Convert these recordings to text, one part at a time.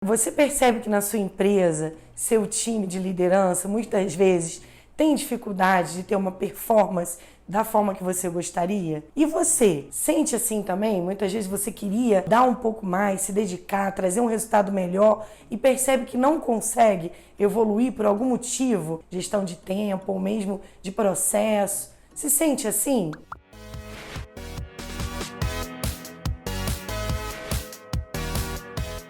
Você percebe que na sua empresa, seu time de liderança, muitas vezes tem dificuldade de ter uma performance da forma que você gostaria? E você sente assim também? Muitas vezes você queria dar um pouco mais, se dedicar, trazer um resultado melhor e percebe que não consegue evoluir por algum motivo, gestão de tempo ou mesmo de processo. Se sente assim?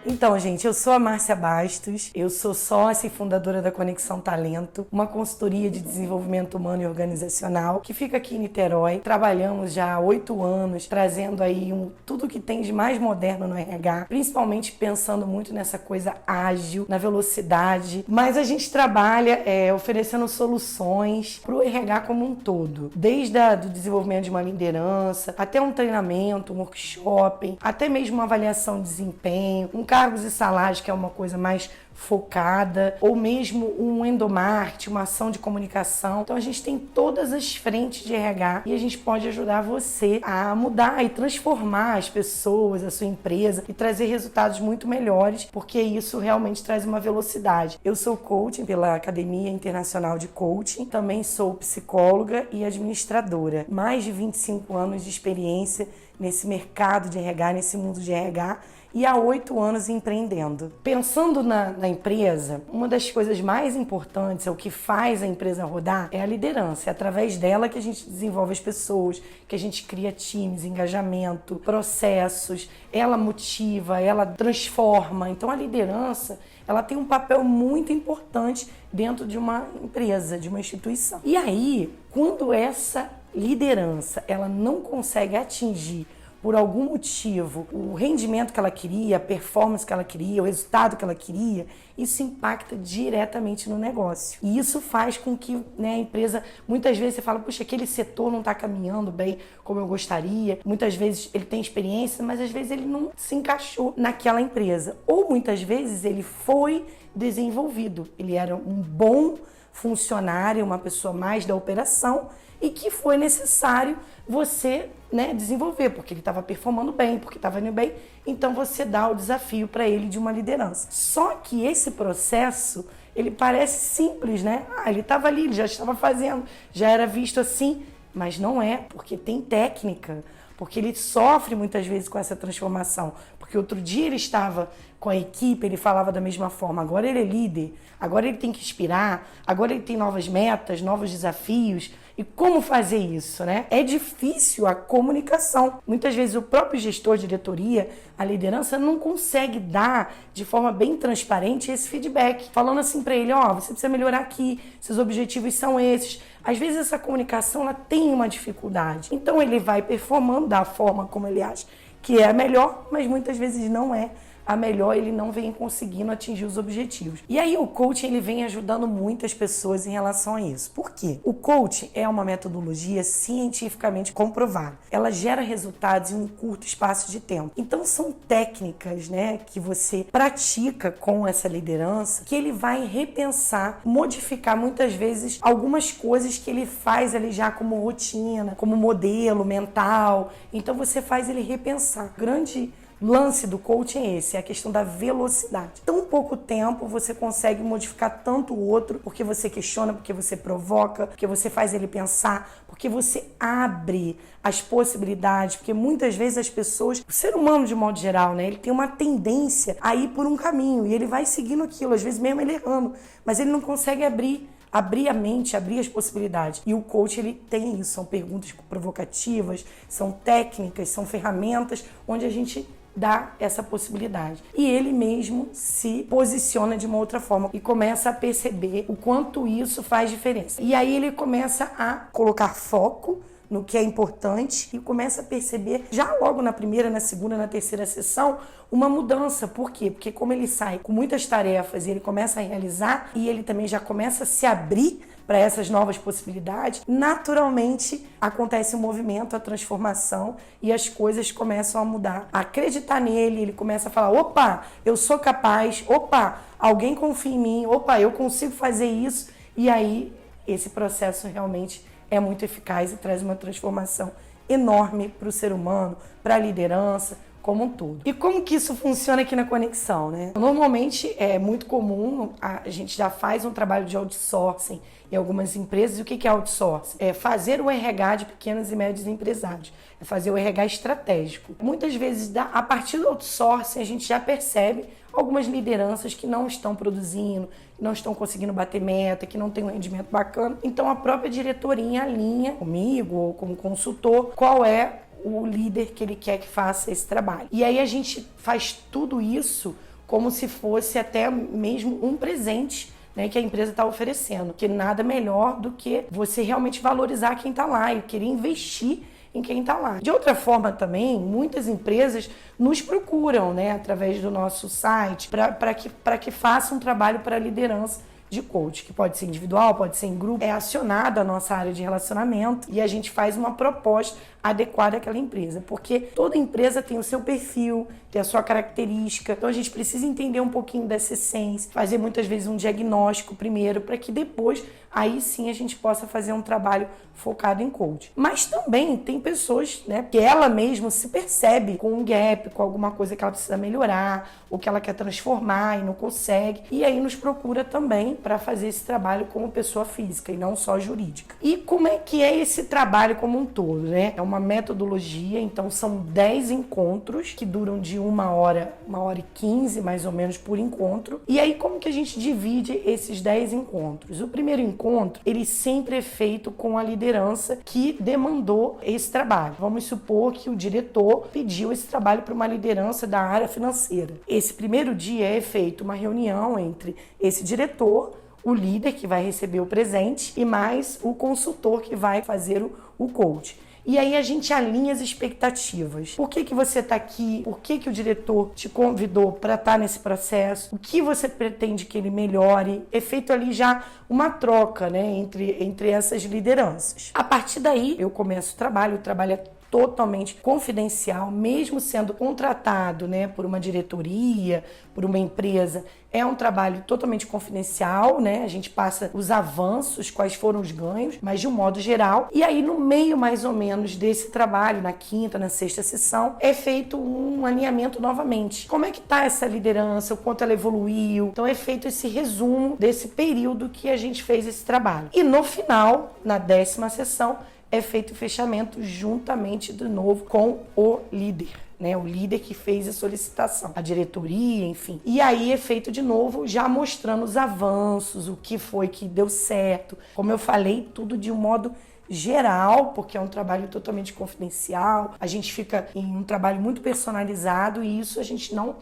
Então, gente, eu sou a Márcia Bastos, eu sou sócia e fundadora da Conexão Talento, uma consultoria de desenvolvimento humano e organizacional que fica aqui em Niterói. Trabalhamos já há 8 anos, trazendo aí tudo que tem de mais moderno no RH, principalmente pensando muito nessa coisa ágil, na velocidade, mas a gente trabalha oferecendo soluções para o RH como um todo, desde o desenvolvimento de uma liderança, até um treinamento, um workshop, até mesmo uma avaliação de desempenho, cargos e salários, que é uma coisa mais focada, ou mesmo um endomarketing, uma ação de comunicação. Então a gente tem todas as frentes de RH e a gente pode ajudar você a mudar e transformar as pessoas, a sua empresa e trazer resultados muito melhores, porque isso realmente traz uma velocidade. Eu sou coaching pela Academia Internacional de Coaching, também sou psicóloga e administradora. Mais de 25 anos de experiência nesse mercado de RH, nesse mundo de RH, e há 8 anos empreendendo. Pensando na empresa, uma das coisas mais importantes, o que faz a empresa rodar, é a liderança. É através dela que a gente desenvolve as pessoas, que a gente cria times, engajamento, processos, ela motiva, ela transforma. Então a liderança, ela tem um papel muito importante dentro de uma empresa, de uma instituição. E aí, quando essa liderança, ela não consegue atingir por algum motivo, o rendimento que ela queria, a performance que ela queria, o resultado que ela queria, isso impacta diretamente no negócio. E isso faz com que, a empresa, muitas vezes você fala, puxa, aquele setor não está caminhando bem como eu gostaria. Muitas vezes ele tem experiência, mas às vezes ele não se encaixou naquela empresa. Ou muitas vezes ele foi desenvolvido. Ele era um bom funcionário, uma pessoa mais da operação, e que foi necessário você desenvolver, porque ele estava performando bem, porque estava indo bem, então você dá o desafio para ele de uma liderança. Só que esse processo, ele parece simples, né? Ele estava ali, ele já estava fazendo, já era visto assim, mas não é, porque tem técnica, porque ele sofre muitas vezes com essa transformação, porque outro dia ele estava com a equipe, ele falava da mesma forma, agora ele é líder, agora ele tem que inspirar, agora ele tem novas metas, novos desafios. E como fazer isso, né? É difícil a comunicação. Muitas vezes o próprio gestor, diretoria, a liderança não consegue dar de forma bem transparente esse feedback. Falando assim para ele, você precisa melhorar aqui, seus objetivos são esses. Às vezes essa comunicação ela tem uma dificuldade. Então ele vai performando da forma como ele acha que é a melhor, mas muitas vezes não é a melhor, ele não vem conseguindo atingir os objetivos. E aí o coaching ele vem ajudando muitas pessoas em relação a isso. Por quê? O coaching é uma metodologia cientificamente comprovada. Ela gera resultados em um curto espaço de tempo. Então são técnicas, que você pratica com essa liderança, que ele vai repensar, modificar muitas vezes algumas coisas que ele faz ali já como rotina, como modelo mental. Então você faz ele repensar. Grande lance do coaching é esse, é a questão da velocidade. Tão pouco tempo você consegue modificar tanto o outro, porque você questiona, porque você provoca, porque você faz ele pensar, porque você abre as possibilidades, porque muitas vezes as pessoas, o ser humano de modo geral, ele tem uma tendência a ir por um caminho e ele vai seguindo aquilo, às vezes mesmo ele errando, mas ele não consegue abrir a mente, abrir as possibilidades. E o coach, ele tem isso, são perguntas provocativas, são técnicas, são ferramentas onde a gente dá essa possibilidade. E ele mesmo se posiciona de uma outra forma e começa a perceber o quanto isso faz diferença. E aí ele começa a colocar foco no que é importante e começa a perceber, já logo na primeira, na segunda, na terceira sessão, uma mudança. Por quê? Porque como ele sai com muitas tarefas e ele começa a realizar e ele também já começa a se abrir para essas novas possibilidades, naturalmente acontece o movimento, a transformação e as coisas começam a mudar. Acreditar nele, ele começa a falar, opa, eu sou capaz, opa, alguém confia em mim, opa, eu consigo fazer isso. E aí esse processo realmente é muito eficaz e traz uma transformação enorme para o ser humano, para a liderança, como um todo. E como que isso funciona aqui na Conexão, né? Normalmente é muito comum, a gente já faz um trabalho de outsourcing em algumas empresas. E o que é outsourcing? É fazer o RH de pequenos e médios empresários, é fazer o RH estratégico. Muitas vezes, a partir do outsourcing, a gente já percebe algumas lideranças que não estão produzindo, que não estão conseguindo bater meta, que não tem um rendimento bacana. Então a própria diretoria alinha comigo ou como consultor qual é o líder que ele quer que faça esse trabalho. E aí a gente faz tudo isso como se fosse até mesmo um presente, né, que a empresa está oferecendo, que nada melhor do que você realmente valorizar quem está lá e querer investir em quem está lá. De outra forma também, muitas empresas nos procuram, né, através do nosso site para que faça um trabalho para a liderança de coach, que pode ser individual, pode ser em grupo. É acionada a nossa área de relacionamento e a gente faz uma proposta adequada àquela empresa, porque toda empresa tem o seu perfil, tem a sua característica, então a gente precisa entender um pouquinho dessa essência, fazer muitas vezes um diagnóstico primeiro, para que depois, aí sim, a gente possa fazer um trabalho focado em coach. Mas também tem pessoas, né, que ela mesma se percebe com um gap, com alguma coisa que ela precisa melhorar, ou que ela quer transformar e não consegue, e aí nos procura também para fazer esse trabalho como pessoa física e não só jurídica. E como é que é esse trabalho como um todo, né? É uma metodologia, então são 10 encontros que duram de 1h e 15 mais ou menos por encontro. E aí como que a gente divide esses 10 encontros? O primeiro encontro, ele sempre é feito com a liderança que demandou esse trabalho. Vamos supor que o diretor pediu esse trabalho para uma liderança da área financeira. Esse primeiro dia é feito uma reunião entre esse diretor, o líder que vai receber o presente e mais o consultor que vai fazer o coach. E aí a gente alinha as expectativas. Por que você está aqui? Por que o diretor te convidou para estar nesse processo? O que você pretende que ele melhore? É feito ali já uma troca, né, entre essas lideranças. A partir daí eu começo o trabalho é totalmente confidencial, mesmo sendo contratado, né, por uma diretoria, por uma empresa, é um trabalho totalmente confidencial, né? A gente passa os avanços, quais foram os ganhos, mas de um modo geral. E aí, no meio mais ou menos desse trabalho, na quinta, na sexta sessão, é feito um alinhamento novamente. Como é que tá essa liderança, o quanto ela evoluiu? Então é feito esse resumo desse período que a gente fez esse trabalho. E no final, na 10ª sessão, é feito o fechamento juntamente de novo com o líder, né? O líder que fez a solicitação, a diretoria, enfim. E aí é feito de novo, já mostrando os avanços, o que foi que deu certo. Como eu falei, tudo de um modo geral, porque é um trabalho totalmente confidencial. A gente fica em um trabalho muito personalizado e isso a gente não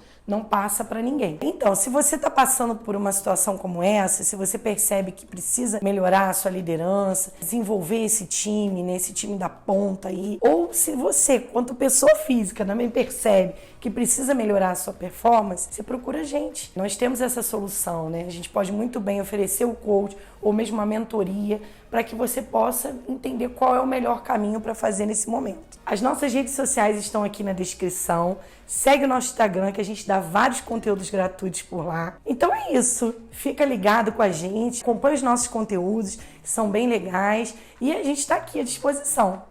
passa para ninguém. Então, se você está passando por uma situação como essa, se você percebe que precisa melhorar a sua liderança, desenvolver esse time, né, esse time da ponta aí, ou se você, quanto pessoa física, também percebe que precisa melhorar a sua performance, você procura a gente. Nós temos essa solução, né? A gente pode muito bem oferecer o coach ou mesmo uma mentoria para que você possa entender qual é o melhor caminho para fazer nesse momento. As nossas redes sociais estão aqui na descrição. Segue o nosso Instagram, que a gente dá vários conteúdos gratuitos por lá. Então é isso. Fica ligado com a gente, acompanha os nossos conteúdos, que são bem legais, e a gente está aqui à disposição.